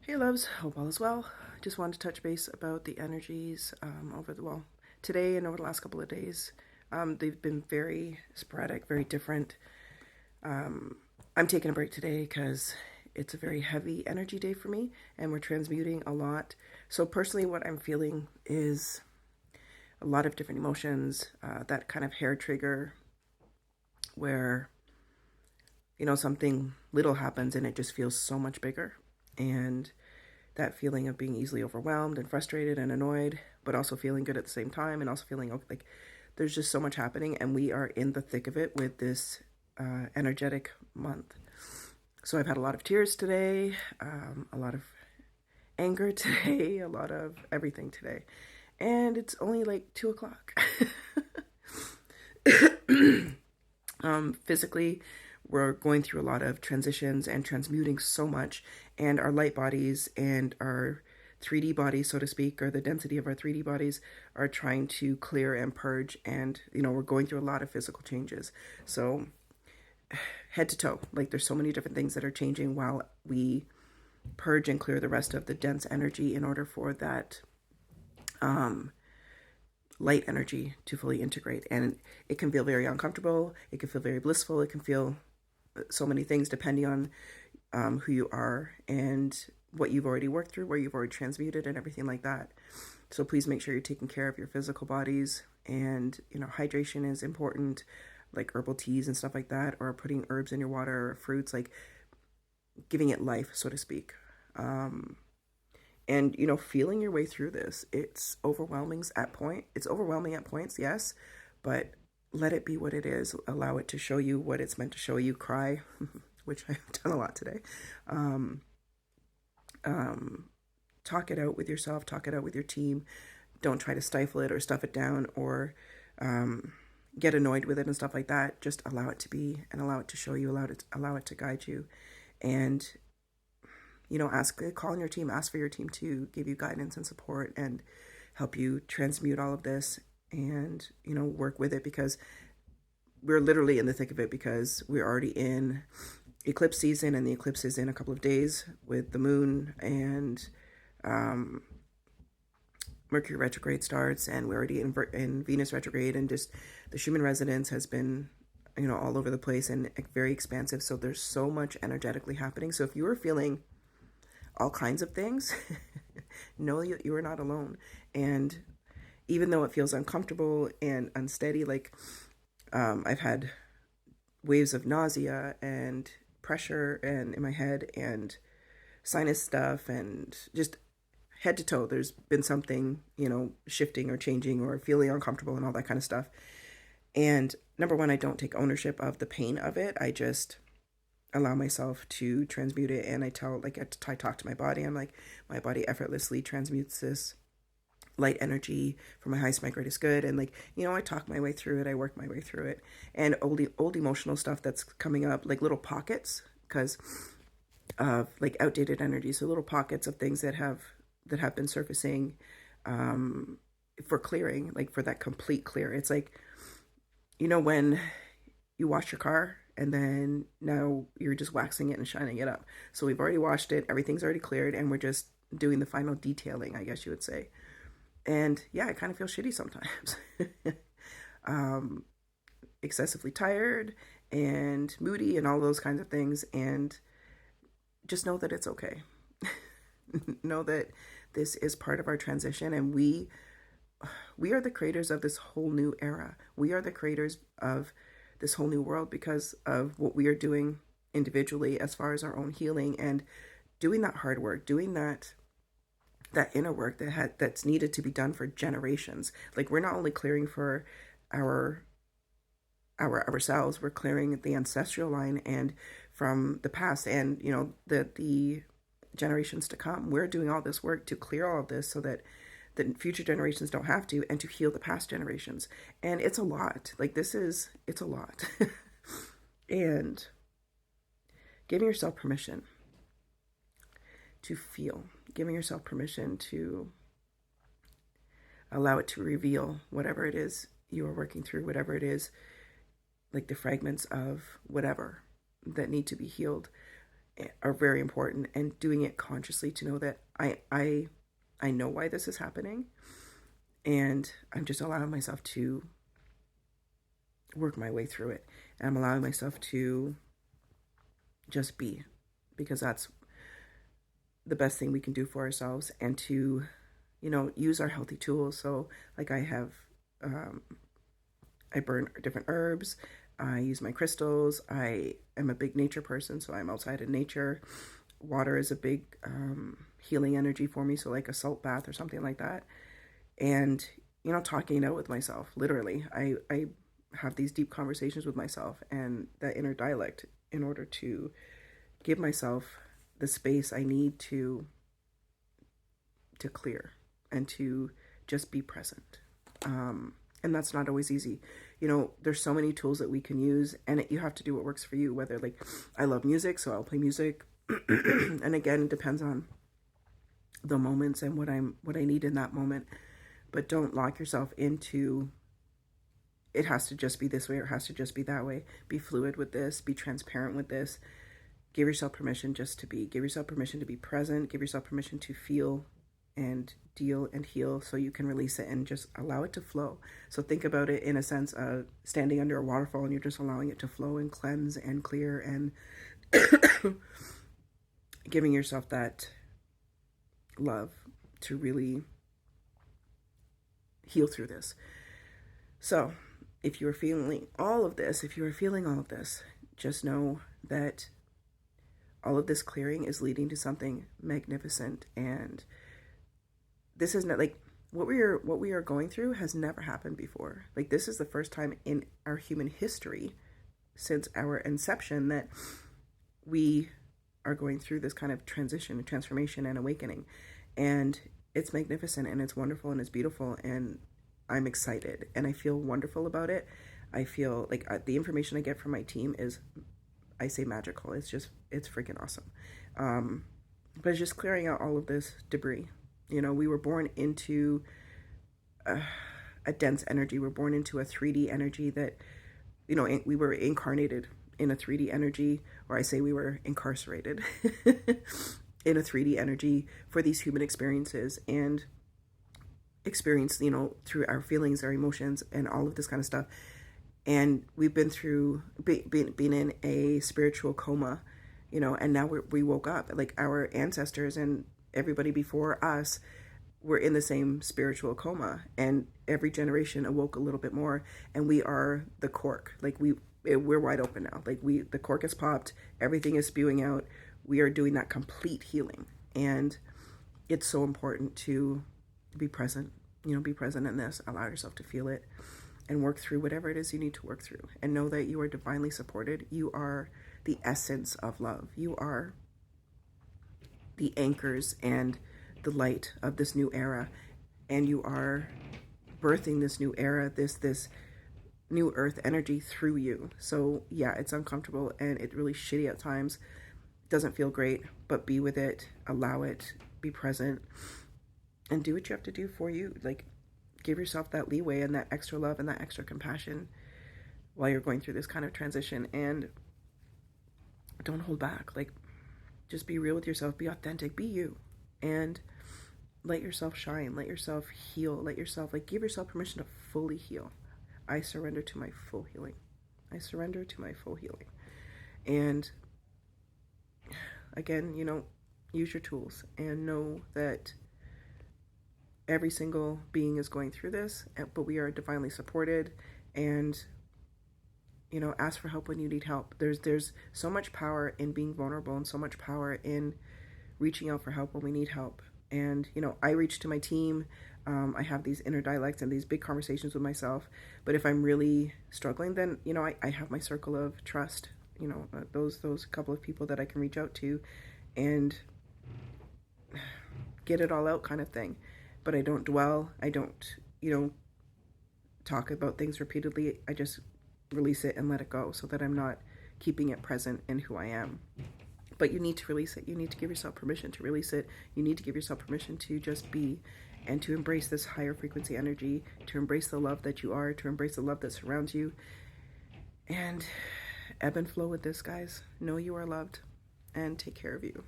Hey loves, hope all is well. Just wanted to touch base about the energies today and over the last couple of days. They've been very sporadic, very different. I'm taking a break today because it's a very heavy energy day for me and we're transmuting a lot. So, personally, what I'm feeling is a lot of different emotions, that kind of hair trigger where, something little happens and it just feels so much bigger. And that feeling of being easily overwhelmed and frustrated and annoyed, but also feeling good at the same time, and also feeling like there's just so much happening, and we are in the thick of it with this energetic month. So I've had a lot of tears today, a lot of anger today, a lot of everything today, and it's only like 2 o'clock. Physically, we're going through a lot of transitions and transmuting so much, and our light bodies and our 3D bodies, so to speak, or the density of our 3D bodies, are trying to clear and purge. And we're going through a lot of physical changes. So head to toe, like there's so many different things that are changing while we purge and clear the rest of the dense energy in order for that light energy to fully integrate. And it can feel very uncomfortable, it can feel very blissful, it can feel so many things depending on who you are and what you've already worked through, where you've already transmuted, and everything like that. So please make sure you're taking care of your physical bodies, and hydration is important, like herbal teas and stuff like that, or putting herbs in your water or fruits, like giving it life, so to speak. And feeling your way through this, it's overwhelming at points, yes, but let it be what it is. Allow it to show you what it's meant to show you. Cry, which I've done a lot today. um, Talk it out with yourself, talk it out with your team. Don't try to stifle it or stuff it down, or get annoyed with it and stuff like that. Just allow it to be, and allow it to show you, allow it to guide you. And call on your team, ask for your team to give you guidance and support and help you transmute all of this, and work with it, because we're literally in the thick of it, because we're already in eclipse season, and the eclipse is in a couple of days with the moon, and Mercury retrograde starts, and we're already in Venus retrograde, and just the Schumann resonance has been all over the place and very expansive. So there's so much energetically happening. So if you are feeling all kinds of things, know you are not alone. And even though it feels uncomfortable and unsteady, like I've had waves of nausea and pressure and in my head and sinus stuff, and just head to toe there's been something shifting or changing or feeling uncomfortable and all that kind of stuff. And number one, I don't take ownership of the pain of it. I just allow myself to transmute it, and I talk to my body. I'm like, my body effortlessly transmutes this light energy from my highest to my greatest good. And I talk my way through it, I work my way through it. And old emotional stuff that's coming up, like little pockets, because of like outdated energy. So little pockets of things that have been surfacing, for clearing, like for that complete clear. It's like, when you wash your car and then now you're just waxing it and shining it up. So we've already washed it, everything's already cleared, and we're just doing the final detailing, I guess you would say. And yeah, I kind of feel shitty sometimes. Excessively tired and moody and all those kinds of things. And just know that it's okay. Know that this is part of our transition, and we are the creators of this whole new era. We are the creators of this whole new world because of what we are doing individually as far as our own healing, and doing that hard work, doing that inner work that's needed to be done for generations. Like, we're not only clearing for ourselves, we're clearing the ancestral line and from the past, and the generations to come. We're doing all this work to clear all of this so that the future generations don't have to, and to heal the past generations. And it's a lot. Like, it's a lot. And giving yourself permission to feel, giving yourself permission to allow it to reveal whatever it is you are working through, whatever it is, like the fragments of whatever that need to be healed. are very important, and doing it consciously to know that I know why this is happening, and I'm just allowing myself to work my way through it. And I'm allowing myself to just be, because that's the best thing we can do for ourselves, and to, use our healthy tools. So like I burn different herbs. I use my crystals. I am a big nature person, so I'm outside in nature. Water is a big healing energy for me, so like a salt bath or something like that. And, talking it out with myself, literally. I have these deep conversations with myself and that inner dialect in order to give myself the space I need to clear and to just be present. And that's not always easy. There's so many tools that we can use, and you have to do what works for you. Whether, like, I love music, so I'll play music. And again, it depends on the moments and what I need in that moment. But don't lock yourself into, it has to just be this way or it has to just be that way. Be fluid with this. Be transparent with this. Give yourself permission just to be. Give yourself permission to be present. Give yourself permission to feel and deal and heal, so you can release it and just allow it to flow. So think about it in a sense of standing under a waterfall, and you're just allowing it to flow and cleanse and clear, and giving yourself that love to really heal through this. So if you are feeling all of this, just know that all of this clearing is leading to something magnificent. And this is not like what we are going through has never happened before. Like, this is the first time in our human history since our inception that we are going through this kind of transition, transformation, and awakening. And it's magnificent, and it's wonderful, and it's beautiful, and I'm excited, and I feel wonderful about it. I feel like the information I get from my team is, I say, magical. It's freaking awesome. But it's just clearing out all of this debris. We were born into a dense energy. We're born into a 3D energy that, we were incarnated in a 3D energy, or I say we were incarcerated in a 3D energy for these human experiences, and experience, through our feelings, our emotions, and all of this kind of stuff. And we've been through, been in a spiritual coma, and now we woke up. Like, our ancestors and everybody before us were in the same spiritual coma, and every generation awoke a little bit more, and we are the cork. Like, we're wide open now. Like, the cork has popped, everything is spewing out. We are doing that complete healing, and it's so important to be present. Be present in this. Allow yourself to feel it and work through whatever it is you need to work through, and know that you are divinely supported. You are the essence of love. You are the anchors and the light of this new era, and you are birthing this new era, this new earth energy through you. So yeah, it's uncomfortable and it's really shitty at times. Doesn't feel great, but be with it, allow it, be present, and do what you have to do for you. Like, give yourself that leeway and that extra love and that extra compassion while you're going through this kind of transition, and don't hold back. Like, just be real with yourself, be authentic, be you, and let yourself shine, let yourself heal, give yourself permission to fully heal. I surrender to my full healing. I surrender to my full healing. And again, use your tools and know that every single being is going through this, but we are divinely supported. And ask for help when you need help. There's so much power in being vulnerable, and so much power in reaching out for help when we need help. And I reach to my team. I have these inner dialects and these big conversations with myself. But if I'm really struggling, then I have my circle of trust. Those couple of people that I can reach out to and get it all out, kind of thing. But I don't dwell. I don't talk about things repeatedly. I just release it and let it go, so that I'm not keeping it present in who I am. But you need to release it. You need to give yourself permission to release it. You need to give yourself permission to just be, and to embrace this higher frequency energy, to embrace the love that you are, to embrace the love that surrounds you, and ebb and flow with this, guys. Know you are loved. and take care of you.